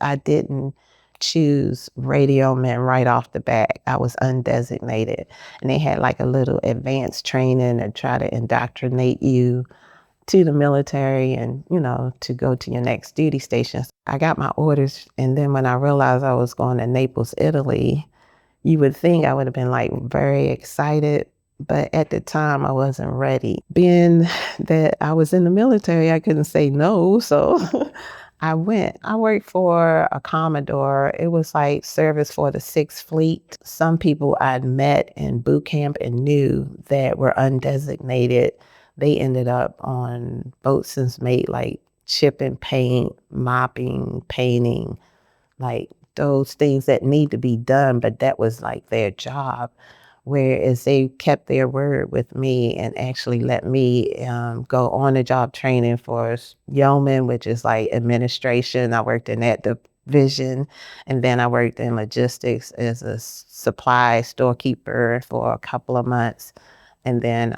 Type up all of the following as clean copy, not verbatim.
I didn't choose radio men right off the bat. I was undesignated. And they had like a little advanced training to try to indoctrinate you to the military and, to go to your next duty station. I got my orders. And then when I realized I was going to Naples, Italy, you would think I would have been like very excited. But at the time, I wasn't ready. Being that I was in the military, I couldn't say no. So I went. I worked for a Commodore. It was like service for the Sixth Fleet. Some people I'd met in boot camp and knew that were undesignated. They ended up on boats and made like chipping paint, mopping, painting, like those things that need to be done, but that was like their job. Whereas they kept their word with me and actually let me go on the job training for yeoman, which is like administration. I worked in that division, and then I worked in logistics as a supply storekeeper for a couple of months. And then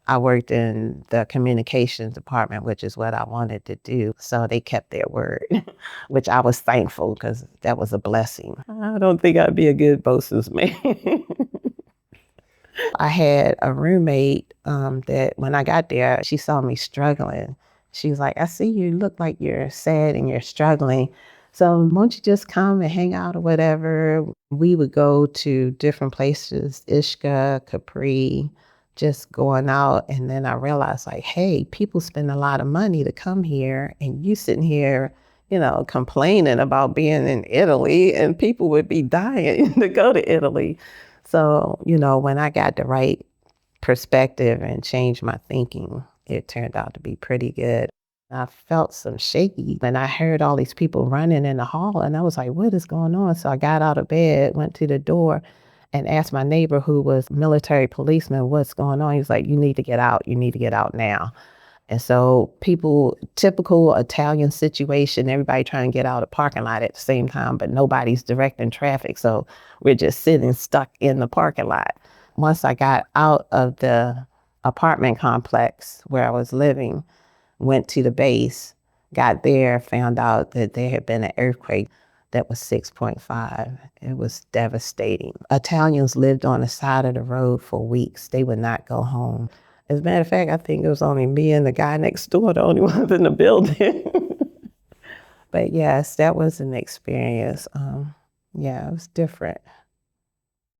I worked in the communications department, which is what I wanted to do. So they kept their word, which I was thankful because that was a blessing. I don't think I'd be a good bosun's mate. I had a roommate that when I got there, she saw me struggling. She was like, I see you look like you're sad and you're struggling. So won't you just come and hang out or whatever? We would go to different places, Ishka, Capri, just going out. And then I realized like, hey, people spend a lot of money to come here and you sitting here, complaining about being in Italy, and people would be dying to go to Italy. So, when I got the right perspective and changed my thinking, it turned out to be pretty good. I felt some shaky when I heard all these people running in the hall, and I was like, what is going on? So I got out of bed, went to the door, and asked my neighbor, who was military policeman, what's going on? He was like, you need to get out. You need to get out now. And so people, typical Italian situation, everybody trying to get out of the parking lot at the same time, but nobody's directing traffic. So we're just sitting stuck in the parking lot. Once I got out of the apartment complex where I was living, went to the base, got there, found out that there had been an earthquake that was 6.5. It was devastating. Italians lived on the side of the road for weeks. They would not go home. As a matter of fact, I think it was only me and the guy next door, the only ones in the building. But yes, that was an experience. Yeah, it was different.